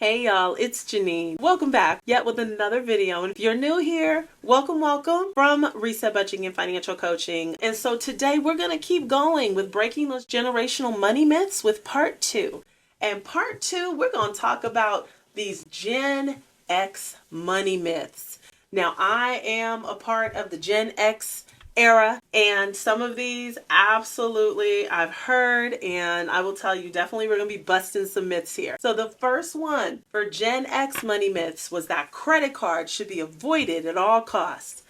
Hey y'all, it's Janine. Welcome back yet with another video. And if you're new here, welcome from Reset Budgeting and Financial Coaching. And so today we're going to keep going with breaking those generational money myths with part 2. And part 2, we're going to talk about these Gen X money myths. Now, I am a part of the Gen X era, and some of these absolutely I've heard, and I will tell you definitely we're going to be busting some myths here. So the first one for Gen X money myths was that credit cards should be avoided at all costs.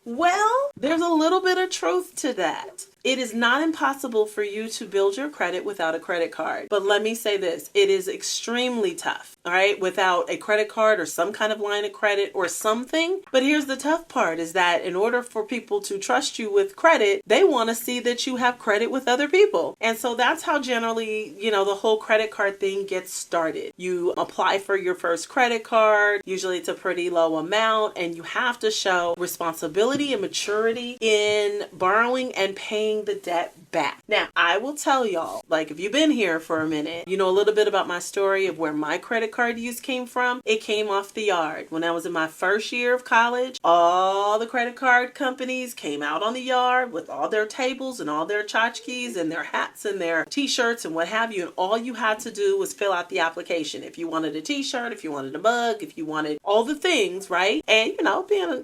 Well, there's a little bit of truth to that. It is not impossible for you to build your credit without a credit card. But let me say this, it is extremely tough, all right, without a credit card or some kind of line of credit or something. But here's the tough part is that in order for people to trust you with credit, they want to see that you have credit with other people. And so that's how generally, the whole credit card thing gets started. You apply for your first credit card. Usually it's a pretty low amount, and you have to show responsibility and maturity in borrowing and paying the debt back. Now, I will tell y'all, if you've been here for a minute, you know a little bit about my story of where my credit card use came from. It came off the yard. When I was in my first year of college, all the credit card companies came out on the yard with all their tables and all their tchotchkes and their hats and their t-shirts and what have you. And all you had to do was fill out the application. If you wanted a t-shirt, if you wanted a mug, if you wanted all the things, right? And,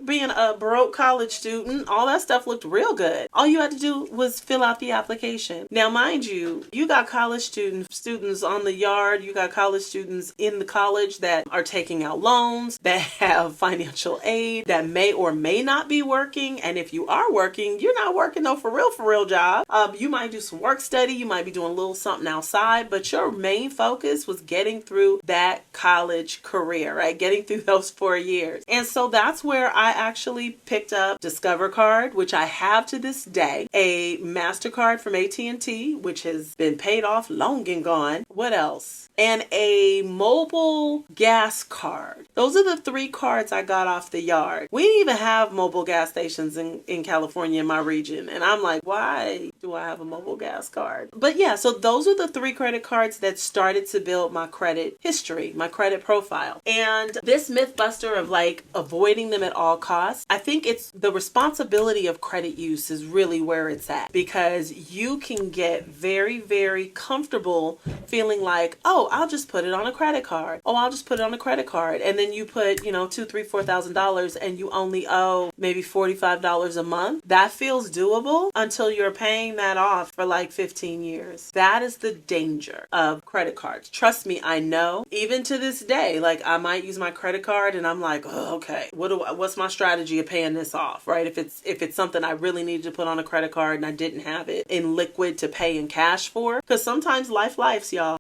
being a Baroque college student, all that stuff looked real good. All you had to do was fill out the application. Now, mind you, you got college students on the yard. You got college students in the college that are taking out loans, that have financial aid, that may or may not be working. And if you are working, you're not working no for real job. You might do some work study. You might be doing a little something outside, but your main focus was getting through that college career, right? Getting through those 4 years. And so that's where I actually picked up Discover Card, which I have to this day, a MasterCard from AT&T, which has been paid off long and gone. What else? And a mobile gas card. Those are the 3 cards I got off the yard. We didn't even have mobile gas stations in California, in my region. And I'm like, why do I have a mobile gas card? But yeah, so those are the 3 credit cards that started to build my credit history, my credit profile. And this mythbuster of avoiding them at all costs, I think it's the responsibility of credit use is really where it's at, because you can get very, very comfortable feeling like, oh, I'll just put it on a credit card. Oh, I'll just put it on a credit card. And then you put, $2,000, $3,000, $4,000 and you only owe maybe $45 a month. That feels doable until you're paying that off for 15 years. That is the danger of credit cards. Trust me, I know. Even to this day, I might use my credit card and I'm like, oh, okay, what's my strategy of paying this off, right? If it's something I really needed to put on a credit card and I didn't have it in liquid to pay in cash for, because sometimes life's y'all.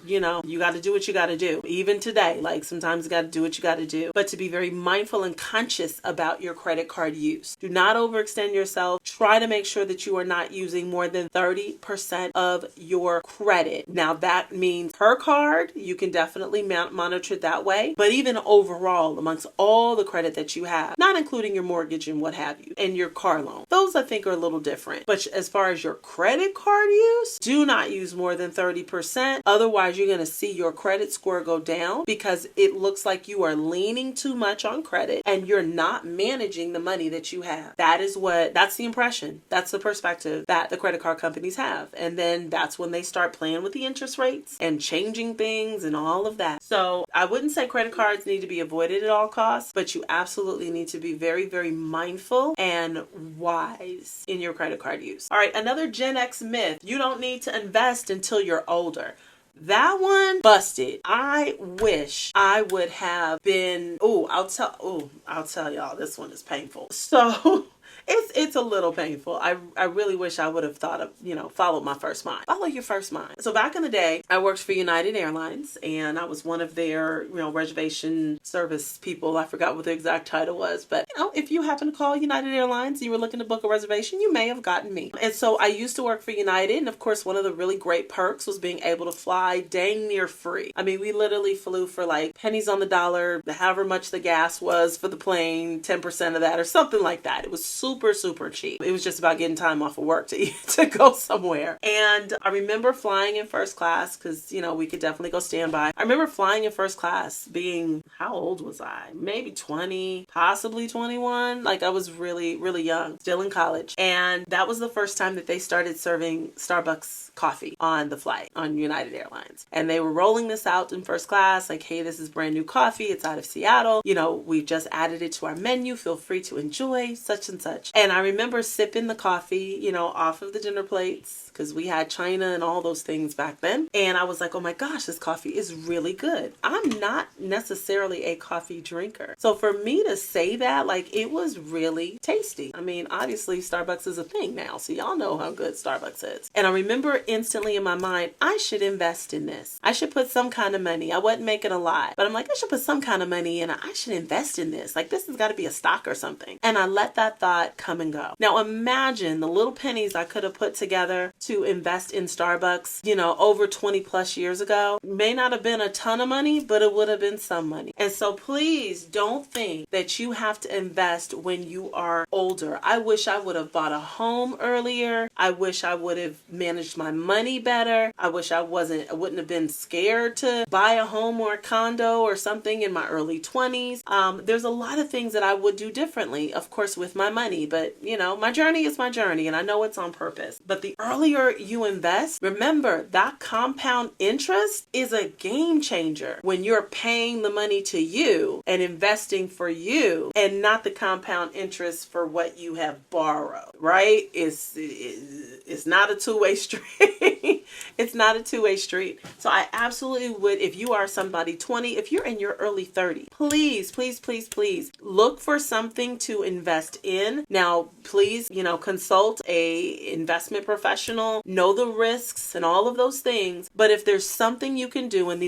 You got to do what you got to do. Even today, sometimes you got to do what you got to do. But to be very mindful and conscious about your credit card use. Do not overextend yourself. Try to make sure that you are not using more than 30% of your credit. Now that means per card, you can definitely monitor it that way. But even overall, amongst all the credit that you have, not including your mortgage and what have you, and your car loan, those I think are a little different. But as far as your credit card use, do not use more than 30%. Otherwise, you're going to see your credit score go down because it looks like you are leaning too much on credit and you're not managing the money that you have. That's the impression. That's the perspective that the credit card companies have. And then that's when they start playing with the interest rates and changing things and all of that. So I wouldn't say credit cards need to be avoided at all costs, but you absolutely need to be very, very mindful and wise in your credit card use. All right, another Gen X myth. You don't need to invest until you're older. That one busted. I wish I would have been, I'll tell y'all, this one is painful. So it's a little painful. I really wish I would have thought of, followed my first mind. Follow your first mind. So back in the day, I worked for United Airlines and I was one of their, reservation service people. I forgot what the exact title was, but if you happen to call United Airlines and you were looking to book a reservation, you may have gotten me. And so I used to work for United. And of course, one of the really great perks was being able to fly dang near free. I mean, we literally flew for pennies on the dollar, however much the gas was for the plane, 10% of that or something like that. It was super super, super cheap. It was just about getting time off of work to go somewhere. And I remember flying in first class because, you know, we could definitely go standby. I remember flying in first class being, how old was I? Maybe 20, possibly 21. Like I was really, really young, still in college. And that was the first time that they started serving Starbucks coffee on the flight on United Airlines. And they were rolling this out in first class, like, hey, this is brand new coffee. It's out of Seattle. You know, we've just added it to our menu. Feel free to enjoy such and such. And I remember sipping the coffee, you know, off of the dinner plates because we had China and all those things back then. And I was like, oh my gosh, this coffee is really good. I'm not necessarily a coffee drinker. So for me to say that, like, it was really tasty. I mean, obviously Starbucks is a thing now, so y'all know how good Starbucks is. And I remember instantly in my mind, I should invest in this. I should put some kind of money. I wasn't making a lot, but I'm like, I should put some kind of money in. I should invest in this. Like, this has got to be a stock or something. And I let that thought come and go. Now imagine the little pennies I could have put together to invest in Starbucks, you know, over 20 plus years ago. May not have been a ton of money, but it would have been some money. And so please don't think that you have to invest when you are older. I wish I would have bought a home earlier. I wish I would have managed my money better. I wish I wouldn't have been scared to buy a home or a condo or something in my early 20s. There's a lot of things that I would do differently, of course, with my money, but you know, my journey is my journey and I know it's on purpose. But the earlier you invest, remember that compound interest is a game changer when you're paying the money to you and investing for you and not the compound interest for what you have borrowed, right? It's not a two-way street. It's not a two-way street. So I absolutely would, if you are somebody 20, if you're in your early 30s, please, please, please, please look for something to invest in. Now, please, you know, consult a investment professional, know the risks and all of those things. But if there's something you can do, and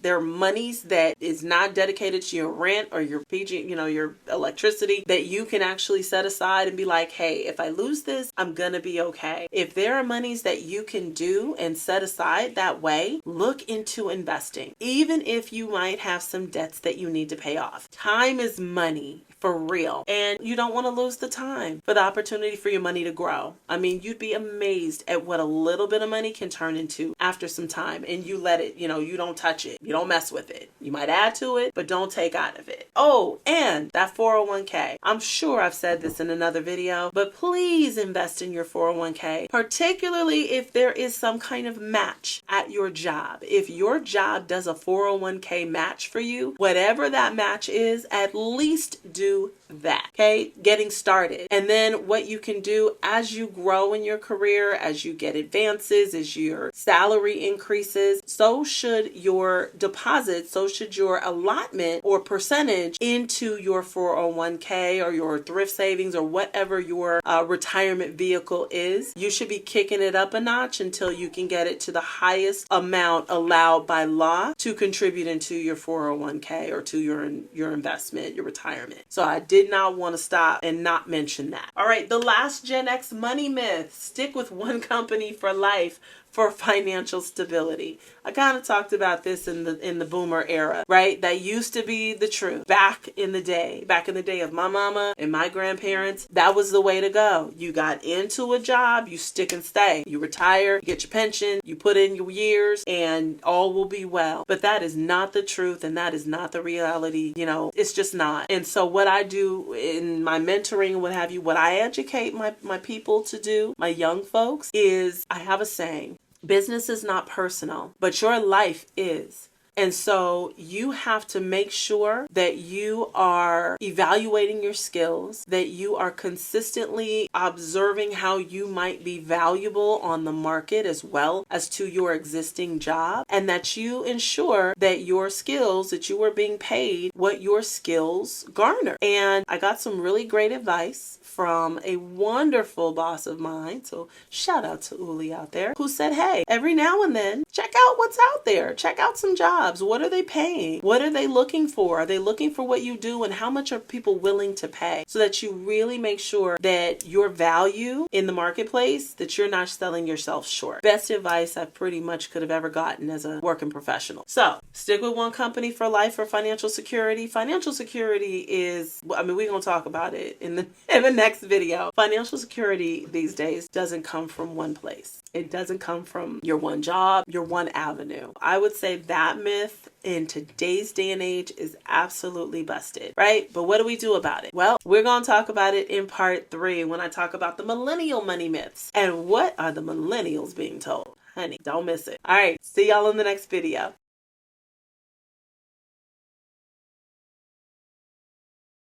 they're monies that is not dedicated to your rent or your PG, you know, your electricity, that you can actually set aside and be like, hey, if I lose this, I'm gonna be okay. If there are monies that you can do and set aside that way, look into investing. Even if you might have some debts that you need to pay off. Time is money. For real. And you don't want to lose the time for the opportunity for your money to grow. I mean, you'd be amazed at what a little bit of money can turn into after some time. And you let it, you know, you don't touch it. You don't mess with it. You might add to it, but don't take out of it. Oh, and that 401k. I'm sure I've said this in another video, but please invest in your 401k, particularly if there is some kind of match at your job. If your job does a 401k match for you, whatever that match is, at least do that. Okay, getting started. And then what you can do as you grow in your career, as you get advances, as your salary increases, so should your deposit, so should your allotment or percentage into your 401k or your thrift savings or whatever your retirement vehicle is. You should be kicking it up a notch until you can get it to the highest amount allowed by law to contribute into your 401k or to your investment, your retirement. So I did not want to stop and not mention that. All right, the last Gen X money myth: stick with one company for life for financial stability. I kind of talked about this in the boomer era, right? That used to be the truth back in the day of my mama and my grandparents. That was the way to go. You got into a job, you stick and stay. You retire, you get your pension, you put in your years, and all will be well. But that is not the truth, and that is not the reality. You know, it's just not. And so what I do in my mentoring and what have you, what I educate my people to do, my young folks, is I have a saying: business is not personal, but your life is. And so you have to make sure that you are evaluating your skills, that you are consistently observing how you might be valuable on the market as well as to your existing job, and that you ensure that your skills, that you are being paid what your skills garner. And I got some really great advice from a wonderful boss of mine, so shout out to Uli out there, who said, hey, every now and then, check out what's out there. Check out some jobs. What are they paying? What are they looking for? Are they looking for what you do, and how much are people willing to pay? So that you really make sure that your value in the marketplace, that you're not selling yourself short. Best advice I pretty much could have ever gotten as a working professional. So stick with one company for life for financial security. Financial security is, I mean, we're going to talk about it in the next next video. Financial security these days doesn't come from one place. It doesn't come from your one job, your one avenue. I would say that myth in today's day and age is absolutely busted, right? But what do we do about it? Well, we're going to talk about it in part 3 when I talk about the millennial money myths and what are the millennials being told. Honey, don't miss it. All right, see y'all in the next video.